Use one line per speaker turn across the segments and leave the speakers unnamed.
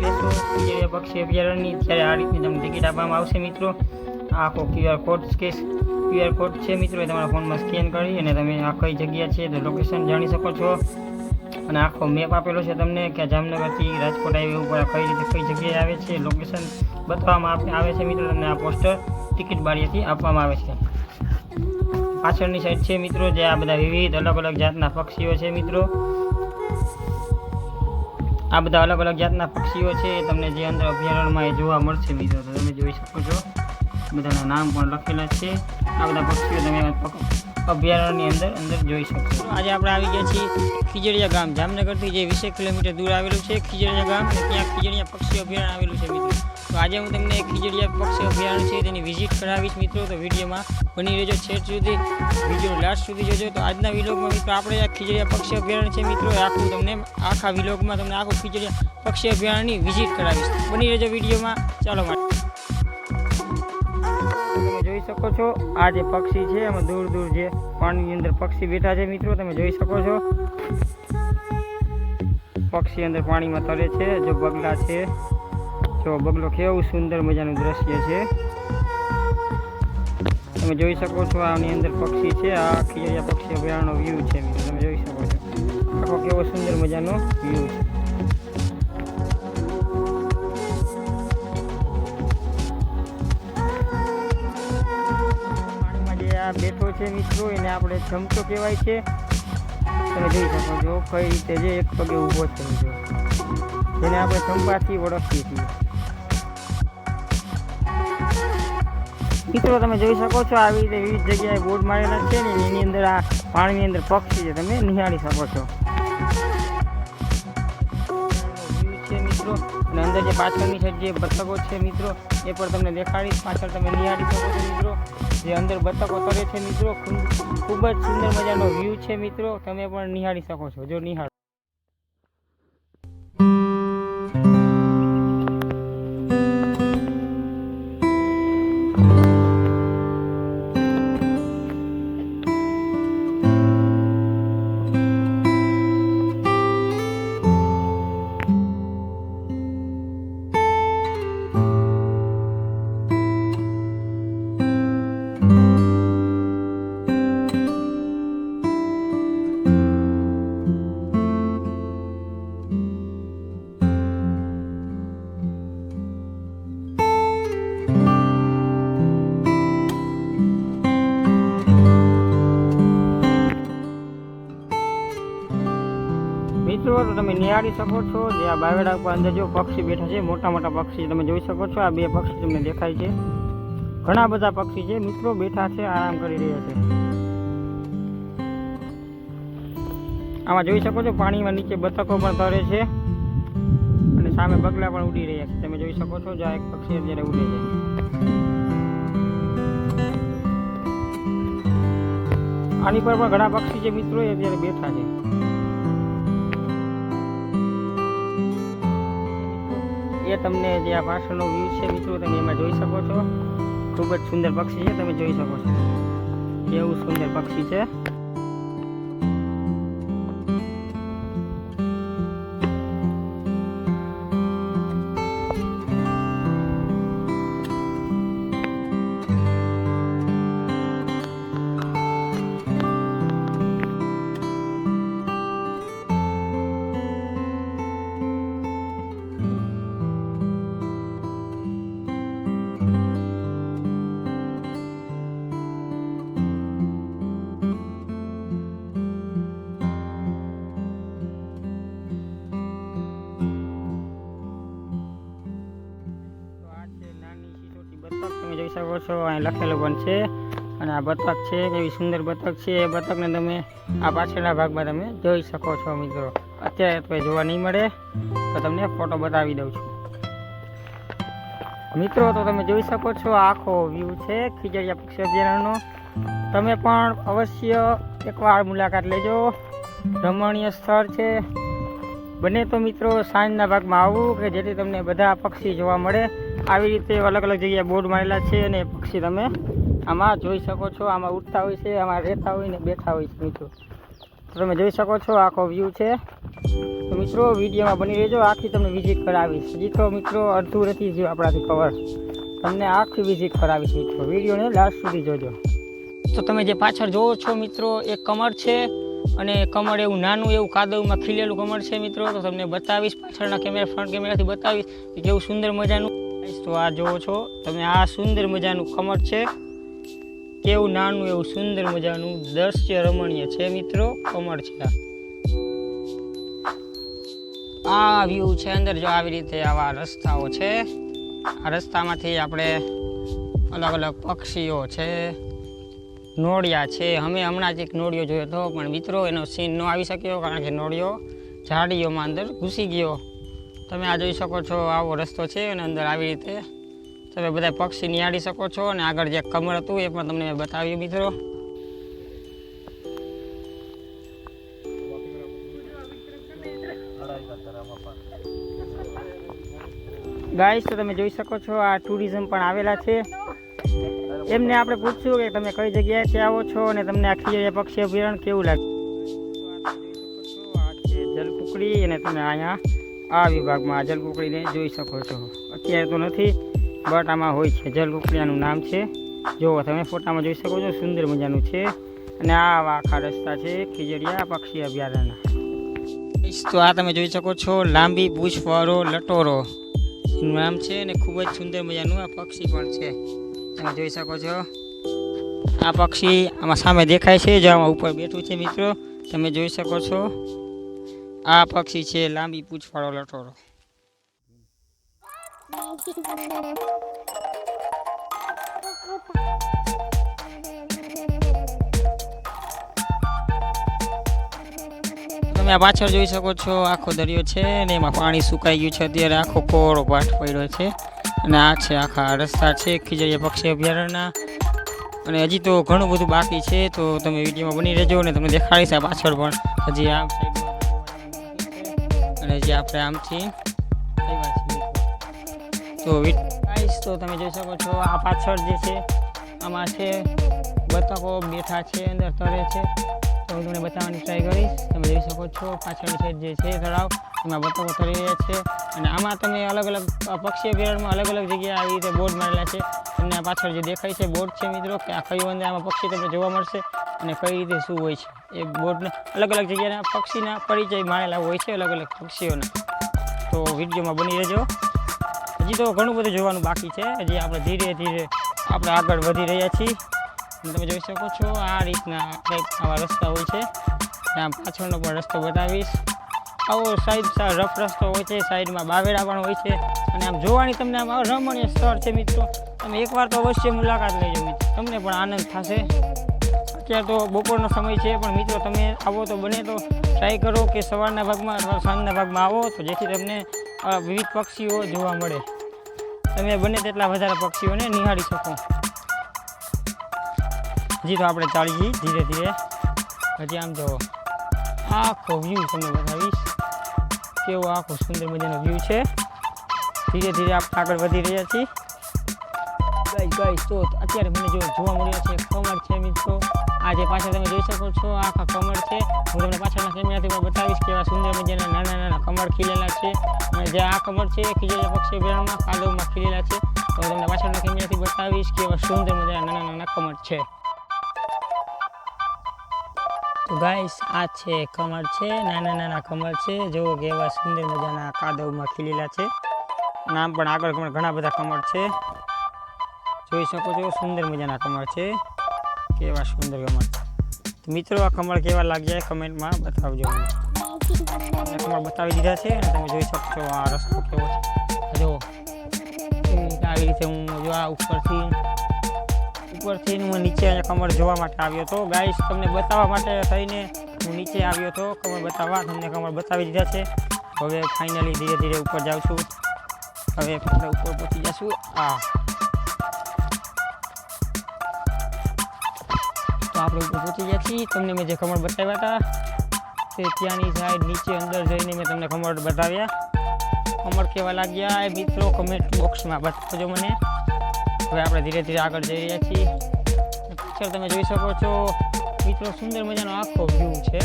લેશો ખીજડીયા પક્ષી અભયારણ્યની ત્યારે આ રીતની તમને ટિકિટ આપવામાં આવશે મિત્રો। આખો QR કોડ છે મિત્રો, એ તમારા ફોનમાં સ્કેન કરી અને તમે આ કઈ જગ્યા છે તો લોકેશન જાણી શકો છો। અને આખો મેપ આપેલો છે તમને કે જામનગરથી રાજકોટ હાઈવે ઉપર કઈ રીતે કઈ જગ્યાએ આવે છે, લોકેશન બતાવવામાં આવે છે મિત્રો। તમને આ પોસ્ટર ટિકિટ બારીએથી આપવામાં આવે છે। પાછળની સાઈડ છે મિત્રો જે આ બધા વિવિધ અલગ અલગ જાતના પક્ષીઓ છે મિત્રો। આ બધા અલગ અલગ જાતના પક્ષીઓ છે તમને જે અંદર અભયારણ્યમાં એ જોવા મળશે મિત્રો। તો તમે જોઈ શકો છો બધાના નામ પણ લખેલા છે। આ બધા પક્ષીઓ તમે અભયારણ્યની અંદર જોઈ શકો છો। આજે આપણે આવી ગયા છીએ ખીજડીયા ગામ, જામનગરથી જે 20 કિલોમીટર દૂર આવેલું છે ખીજડીયા ગામ, અને ત્યાં ખીજડીયા પક્ષી અભયારણ્ય આવેલું છે મિત્રો। તો આજે હું તમને ખીજડીયા પક્ષી અભયારણ્ય છે તેની વિઝિટ કરાવીશ મિત્રો। તો વિડીયોમાં બની રહેજો છેલ્લે સુધી, વિડીયો લાસ્ટ સુધી જોજો। તો આજના વિલોગમાં મિત્રો આપણે આ ખીજડીયા પક્ષી અભયારણ્ય છે મિત્રો, આખું તમને આખા વિલોગમાં તમને આખું ખીજડીયા પક્ષી અભયારણ્યની વિઝિટ કરાવીશ। બની રહેજો વિડીયોમાં, ચાલો માટે જોઈ શકો છો આ જે પક્ષી છે એમાં દૂર દૂર જે પાણીની અંદર પક્ષી બેઠા છે મિત્રો, તમે જોઈ શકો છો પક્ષી અંદર પાણીમાં તરે છે। જો બગલા છે, જો બગલો કેવું સુંદર મજાનું દ્રશ્ય છે, તમે જોઈ શકો છો। આની અંદર પક્ષી છે, આ ખીજડીયા પક્ષી અભયારણ્યનો વ્યૂ છે મિત્રો, તમે જોઈ શકો છો આખો કેવો સુંદર મજાનો વ્યૂ છે। બેઠો છે મિત્રો એને આપણે ચમચો કહેવાય છે। તમે જોઈ શકો છો કઈ રીતે જે એક પગે ઊભો છે મિત્રો, જેને આપણે ચંપાથી ઓળખીએ છીએ મિત્રો। તમે જોઈ શકો છો આવી રીતે વિવિધ જગ્યાએ બોર્ડ મારેલા છે ને એની અંદર આ પાણીની અંદર પક્ષી છે તમે નિહાળી શકો છો છે મિત્રો। અને અંદર જે પાછળની સાઈડ જે બતકો છે મિત્રો એ પણ તમને દેખાડીશ, પાછળ તમે નિહાળી શકો છો મિત્રો। જે અંદર બતકો તરે છે મિત્રો, ખૂબ જ સુંદર મજાનો વ્યૂ છે મિત્રો, તમે પણ નિહાળી શકો છો। જો નિહાળો મિત્રો, તો તમે નિહાળી શકો છો જે આ બાવેડા ઉપર અંદર જો પક્ષી બેઠા છે, મોટા મોટા પક્ષી તમે જોઈ શકો છો। આ બે પક્ષી તમને દેખાય છે, ઘણા બધા પક્ષી છે મિત્રો બેઠા છે, આરામ કરી રહ્યા છે। આમાં જોઈ શકો છો પાણીમાં નીચે બતકો પણ તરે છે અને સામે બગલા પણ ઉડી રહ્યા છે, તમે જોઈ શકો છો। જો આ એક પક્ષી અત્યારે ઉડે છે, આની પર પણ ઘણા પક્ષી છે મિત્રો એ અત્યારે બેઠા છે। એ તમને જે આ પાછળનો વ્યૂ છે મિત્રો તમે એમાં જોઈ શકો છો, ખૂબ જ સુંદર પક્ષી છે, તમે જોઈ શકો છો કેવું સુંદર પક્ષી છે। તમે જોઈ શકો છો અહીં લખેલું પણ છે, અને આ બતક છે કેવી સુંદર બતક છે। એ બતકને તમે આ પાછળના ભાગમાં તમે જોઈ શકો છો મિત્રો। અત્યારે તો જોવા નહીં મળે તો તમને ફોટો બતાવી દઉં છું મિત્રો। તો તમે જોઈ શકો છો આખો વ્યૂ છે ખીજડીયા પક્ષી અભયારણ્યનો, તમે પણ અવશ્ય એકવાર મુલાકાત લેજો, રમણીય સ્થળ છે। બને તો મિત્રો સાંજના ભાગમાં આવવું કે જેથી તમને બધા પક્ષી જોવા મળે। આવી રીતે અલગ અલગ જગ્યાએ બોર્ડ મારેલા છે અને પક્ષી તમે આમાં જોઈ શકો છો, આમાં ઉડતા હોય છે, આમાં રહેતા હોય ને બેઠા હોય છે મિત્રો। તો તમે જોઈ શકો છો આખો વ્યૂ છે। તો મિત્રો વિડીયોમાં બની રહેજો, આખી તમને વિઝિટ કરાવીશ. હજી તો મિત્રો અડધું નથી જ્યું આપણાથી કવર, તમને આખી વિઝિટ કરાવીશ મિત્રો. વિડીયોને લાસ્ટ સુધી જોજો. તો તમે જે પાછળ જોવો છો મિત્રો એ કમળ છે, અને કમળ એવું નાનું એવું કાદવમાં ખીલેલું કમળ છે મિત્રો. તો તમને બતાવીશ પાછળના કેમેરા ફ્રન્ટ કેમેરાથી બતાવીશ કે કેવું સુંદર મજાનું. તો આ જોવો છો તમે, આ સુંદર મજાનું કમળ છે, કેવું નાનું એવું સુંદર મજાનું દ્રશ્ય રમણીય છે મિત્રો. કમળ છે આ વ્યૂ છે અંદર. જો આવી રીતે આવા રસ્તાઓ છે, આ રસ્તામાંથી આપણે અલગ અલગ પક્ષીઓ છે, નોળિયા છે. અમે હમણાં જ એક નોળિયો જોયો હતો, પણ મિત્રો એનો સીન ન આવી શક્યો કારણ કે નોળિયો ઝાડીઓમાં અંદર ઘૂસી ગયો. તમે આ જોઈ શકો છો, આવો રસ્તો છે અને અંદર આવી રીતે તમે બધા પક્ષી નિહાળી શકો છો. અને આગળ જે કમળ હતું એ પણ તમને બતાવ્યું મિત્રો. ગાઈસ તો તમે જોઈ શકો છો આ ટુરિઝમ પણ આવેલા છે. એમને આપણે પૂછ્યું કે તમે કઈ જગ્યાએથી આવો છો અને તમને આ ખીજડીયા પક્ષી અભયારણ્ય કેવું લાગે. આ છે જલકુકડી, અને તમે અહીંયા આ વિભાગમાં જલકુકડીને જોઈ શકો છો. અત્યારે તો નથી બટ આમાં હોય છે. જલકુકડીનું નામ છે, જુઓ તમે ફોટામાં જોઈ શકો છો, સુંદર મજાનું છે. અને આવા આખા રસ્તા છે ખીજડીયા પક્ષી અભયારણ્ય. તો આ તમે જોઈ શકો છો લાંબી પૂંછવાળો લટોરો એનું નામ છે, અને ખૂબ જ સુંદર મજાનું આ પક્ષી પણ છે. તમે જોઈ શકો છો આ પક્ષી આમાં સામે દેખાય છે, જો આમાં ઉપર બેઠું છે મિત્રો. તમે જોઈ શકો છો આ પક્ષી છે લાંબી પૂંછવાળો લટોરો. તમે આ પાછળ જોઈ શકો છો આખો દરિયો છે, અને એમાં પાણી સુકાઈ ગયું છે અત્યારે, આખો કોરો પાઠ પડ્યો છે. અને આ છે આખા રસ્તા છે ખીજડીયા પક્ષી અભયારણ્યના. અને હજી તો ઘણું બધું બાકી છે, તો તમે વિડીયોમાં બની રહેજો અને તમને દેખાડીશ આ પાછળ પણ હજી આમ સાઈડ અને હજી આપણે આમથી તો ગાઈસ તો તમે જોઈ શકો છો આ પાછળ જે છે આમાં છે બતકો બેઠા છે, અંદર તરે છે. તો હું તમને બતાવવાની ટ્રાય કરીશ. તમે જોઈ શકો છો પાછળની સાઈડ જે છે તળાવ, એમાં બતકો તરી રહ્યા છે. અને આમાં તમે અલગ અલગ પક્ષી અભયારણ્યમાં અલગ અલગ જગ્યાએ આવી રીતે બોર્ડ મારેલા છે. તમને આ પાછળ જે દેખાય છે બોર્ડ છે મિત્રો, કે આ કયું અંદર આમાં પક્ષી તમને જોવા મળશે અને કઈ રીતે શું હોય છે. એ બોર્ડને અલગ અલગ જગ્યાના પક્ષીના પરિચય મારેલા હોય છે, અલગ અલગ પક્ષીઓના. તો વિડીયોમાં બની રહેજો. હજી તો ઘણું બધું જોવાનું બાકી છે. હજી આપણે ધીરે ધીરે આપણે આગળ વધી રહ્યા છીએ. તમે જોઈ શકો છો આ રીતના કંઈક આવા રસ્તા હોય છે. આમ પાછળનો પણ રસ્તો બતાવીશ. આવો સાઈડ રફ રસ્તો હોય છે, સાઈડમાં બાવેડા પણ હોય છે. અને આમ જોવાની તમને આમ રમણીય સ્થળ છે મિત્રો. તમે એકવાર તો અવશ્ય મુલાકાત લેજો મિત્રો, તમને પણ આનંદ થશે. અત્યારે તો બપોરનો સમય છે, પણ મિત્રો તમે આવો તો બને તો ટ્રાય કરો કે સવારના ભાગમાં અથવા સાંજના ભાગમાં આવો, તો જેથી તમને વિવિધ પક્ષીઓ જોવા મળે. તમે બને તેટલા વધારે પક્ષીઓને નિહાળી શકો. હજી તો આપણે ચાલીએ ધીરે ધીરે. હજી આમ જો આખો વ્યૂ તમને બતાવીશ, કેવો આખો સુંદર મજાનો વ્યૂ છે. ધીરે ધીરે આપણે આગળ વધી રહ્યા છીએ. ગાઈસ તો અત્યારે મને જોવા મળ્યો છે કમળ છે મિત્રો. આ જે પાછળ તમે જોઈ શકો છો આખા કમળ છે. હું તમને પાછળના કેમેરાથી પણ બતાવીશ કેવા સુંદર મજાના નાના નાના કમળ ખીલેલા છે. અને જે આ કમળ છે ખીજડીયા પક્ષી અભયારણ્યમાં કાદવમાં ખીલેલા છે. તો હું તમને પાછળના કેમેરાથી બતાવીશ કેવા સુંદર મજાના નાના નાના કમળ છે. તો ગાઈસ આ છે કમળ છે, નાના નાના કમળ છે. જુઓ કેવા સુંદર મજાના કાદવમાં ખીલેલા છે. નામ પણ આગળ ઘણા બધા કમળ છે, જોઈ શકો છો. સુંદર મજાના કમળ છે, કેવા સુંદર કમળ. તો મિત્રો આ કમળ કેવા લાગ્યા કમેન્ટમાં બતાવજો. કમળ બતાવી દીધા છે, અને તમે જોઈ શકો છો આ રસ્તો કેવો છે. જો આવી રીતે હું જો આ ઉપરથી હું નીચે અહીંયા કમળ જોવા માટે આવ્યો હતો. ગાઈસ તમને બતાવવા માટે થઈને હું નીચે આવ્યો હતો કમળ બતાવવા. તમને કમળ બતાવી દીધા છે. હવે ફાઇનલી ધીરે ધીરે ઉપર જાઉં છું. હવે આપણે ઉપર પહોંચી જશું. તો આપણે ઉપર પહોંચી ગયા છીએ. તમને મેં જે કમળ બતાવ્યા હતા તે ત્યાંની સાઈડ નીચે અંદર જઈને મેં તમને કમળ બતાવ્યા. કમળ કેવા લાગ્યા એ મિત્રો કમેન્ટ બોક્સમાં બતાવજો મને. હવે આપણે ધીરે ધીરે આગળ જઈ રહ્યા છીએ. પાછળ તમે જોઈ શકો છો મિત્રો સુંદર મજાનો આખો વ્યૂ છે.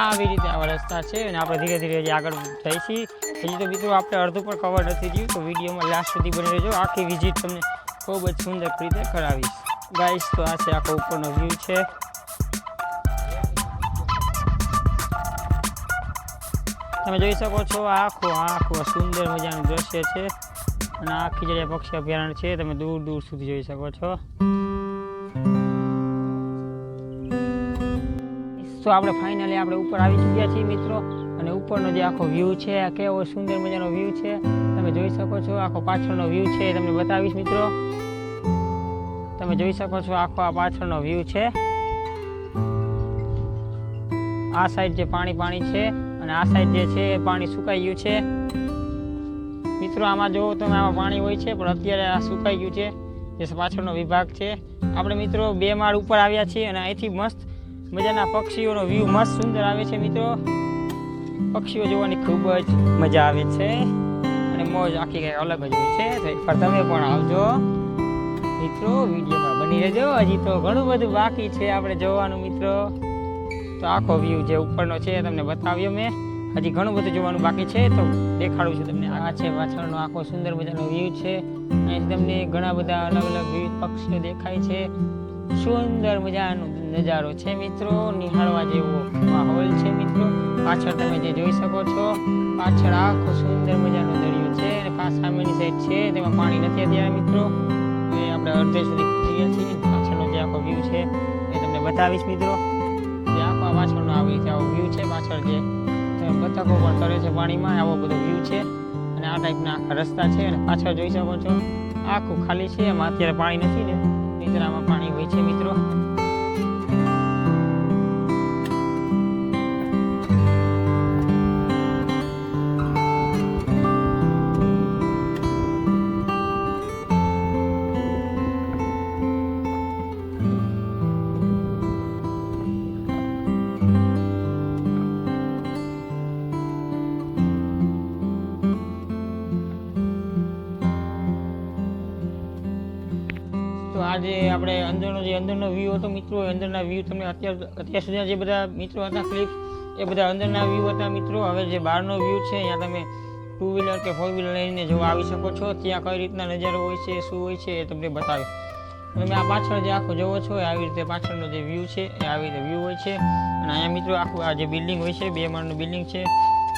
આવી રીતે આવા રસ્તા છે અને આપણે ધીરે ધીરે હજી આગળ જઈશું. હજી તો મિત્રો આપણે અડધું પણ કવર નથી થયું, તો વિડીયોમાં લાસ્ટ સુધી બની રહેજો. આખી વિઝિટ તમને ખૂબ જ સુંદર રીતે કરાવીશ. ગાઈસ તો આ છે આખો ઉપરનો વ્યૂ છે. તમે જોઈ શકો છો આખું સુંદર મજાનું દ્રશ્ય છે અને આ ખીજડીયા પક્ષી અભયારણ્ય છે. તમે દૂર દૂર સુધી જોઈ શકો છો. તો આપણે ફાઇનલી આપણે ઉપર આવી ચૂક્યા છીએ મિત્રો, અને ઉપરનો જે આખો વ્યૂ છે આ કેવો સુંદર મજાનો વ્યૂ છે. તમે જોઈ શકો છો આખો પાછળનો વ્યૂ છે, તમને બતાવીશ મિત્રો. તમે જોઈ શકો છો આખો આ પાછળનો વ્યૂ છે. આ સાઈડ જે પાણી છે અને આ સાઈડ જે છે પાણી સુકાઈ ગયું છે મિત્રો. આમાં જો તમે આમાં પાણી હોય છે પણ અત્યારે આ સુકાઈ ગયું છે, જે પાછળનો વિભાગ છે. આપણે મિત્રો 2 માળ ઉપર આવ્યા છીએ અને અહીંથી મસ્ત મજાના પક્ષીઓનો વ્યૂ મસ્ત સુંદર આવે છે મિત્રો. પક્ષીઓ જોવાની ખૂબ જ મજા આવે છે અને મોજ આખી કંઈક અલગ જ હોય છે. તો એકવાર તમે પણ આવજો મિત્રો, વિડીયોમાં બની રહેજો. હજી તો ઘણું બધું બાકી છે આપણે જોવાનું મિત્રો. તો આખો વ્યૂ જે ઉપરનો છે તમને બતાવ્યો મેં. હજી ઘણું બધું જોવાનું બાકી છે, તો દેખાડું છું તમને. આ છે પાછળનો આખો સુંદર મજાનો વ્યૂ છે. અહીં તમને ઘણા બધા અલગ અલગ વિવિધ પક્ષીઓ દેખાય છે. સુંદર મજાનો નજારો છે મિત્રો, નિહાળવા જેવો માહોલ છે મિત્રો. પાછળ તમે જે જોઈ શકો છો, પાછળ આખો સુંદર મજાનો દરિયો છે અને સામેની સાઈડ છે તેમાં પાણી નથી અત્યારે મિત્રો. એ આપણે અડધે સુધી પહોંચી ગયા છીએ. પાછળનો જે આખો વ્યૂ છે એ તમને બતાવીશ મિત્રો. જે આખો પાછળનો આવી રીતે આવો વ્યૂ છે. પાછળ જે બતકો પણ તરે છે પાણીમાં, આવો બધો વ્યૂ છે. અને આ ટાઈપના આખા રસ્તા છે અને પાછળ જોઈ શકો છો આખું ખાલી છે. એમાં અત્યારે પાણી નથી ને, નીતરામાં પાણી હોય છે મિત્રો. આજે આપણે અંદરનો વ્યૂ હતો મિત્રો. અંદરના વ્યૂ તમને અત્યાર સુધી જે બધા મિત્રો હતા ક્લિપ, એ બધા અંદરના વ્યૂ હતા મિત્રો. હવે જે બહારનો વ્યૂ છે અહીંયા તમે 2 વ્હીલર કે 4 વ્હીલર લઈને જોવા આવી શકો છો. ત્યાં કઈ રીતના નજારો હોય છે, શું હોય છે એ તમને બતાવ્યું. તમે આ પાછળ જે આખો જોવો છો એ આવી રીતે પાછળનો જે વ્યૂ છે એ આવી રીતે વ્યૂ હોય છે. અને અહીંયા મિત્રો આખું આ જે બિલ્ડિંગ હોય છે, 2 માળનું બિલ્ડિંગ છે,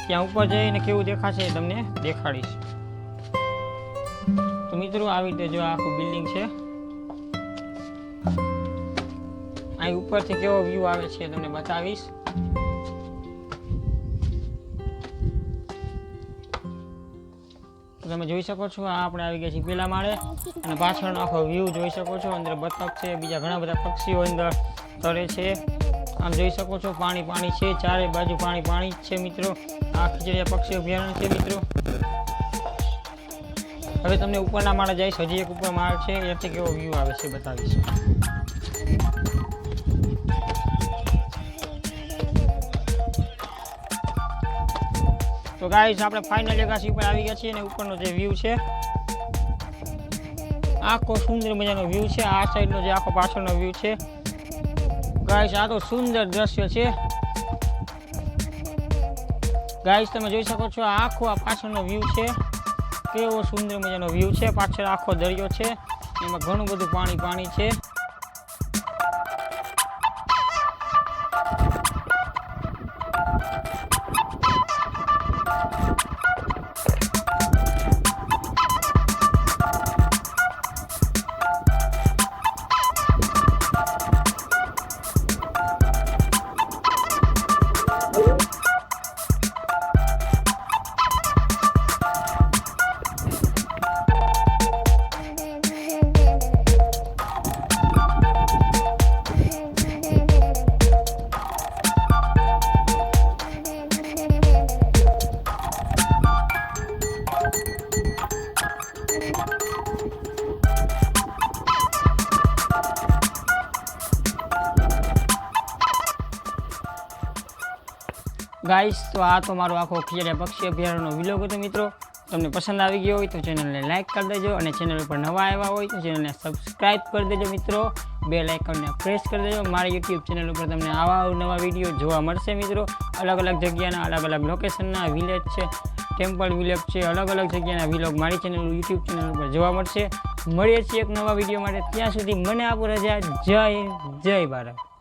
ત્યાં ઉપર જઈને કેવું દેખાશે એ તમને દેખાડીશ. તો મિત્રો આવી રીતે જો આખું બિલ્ડિંગ છે, અહીં ઉપરથી કેવો વ્યૂ આવે છે તમને બતાવીશ. તમે જોઈ શકો છો આ આપણે આવી ગયા છીએ 1લા માળે અને પાછળનો આખો વ્યૂ જોઈ શકો છો. અંદર બતક છે, બીજા ઘણા બધા પક્ષીઓ અંદર તરે છે. આમ જોઈ શકો છો પાણી છે, ચારે બાજુ પાણી જ છે મિત્રો. આ ખીજડીયા પક્ષી અભયારણ્ય છે મિત્રો. હવે તમને ઉપરના માળે જઈશ. હજી એક ઉપર માળ છે, એથી કેવો વ્યૂ આવે છે બતાવીશ. તો ગાઈસ આપણે ફાઇનલ અગાસી ઉપર આવી ગયા છીએ અને ઉપરનો જે વ્યૂ છે આખો સુંદર મજાનો વ્યૂ છે. આ સાઈડનો જે આખો પાછળનો વ્યૂ છે ગાઈસ, આ તો સુંદર દ્રશ્ય છે. ગાઈસ તમે જોઈ શકો છો આખો આ પાછળનો વ્યૂ છે, કેવો સુંદર મજાનો વ્યૂ છે. પાછળ આખો દરિયો છે, એમાં ઘણું બધું પાણી છે. ગાઈસ તો આ તો મારો આખો ખીજડીયા પક્ષી અભયારણ્યનો વિલોગ હતો મિત્રો. તમને પસંદ આવી ગયો હોય તો ચેનલને લાઈક કરી દેજો અને ચેનલ ઉપર નવા આવ્યા હોય તો ચેનલને સબસ્ક્રાઈબ કરી દેજો મિત્રો. બેલ આઇકનને પ્રેસ કરી દેજો. મારી યુટ્યુબ ચેનલ ઉપર તમને આવા નવા વિડીયો જોવા મળશે મિત્રો. અલગ અલગ જગ્યાના, અલગ અલગ લોકેશનના, વિલેજ છે, ટેમ્પલ વિલેજ છે, અલગ અલગ જગ્યાના વિલોગ મારી યુટ્યુબ ચેનલ ઉપર જોવા મળશે. મળીએ છીએ એક નવા વિડીયો માટે. ત્યાં સુધી મને આપો રજા. જય હિન્દ, જય ભારત.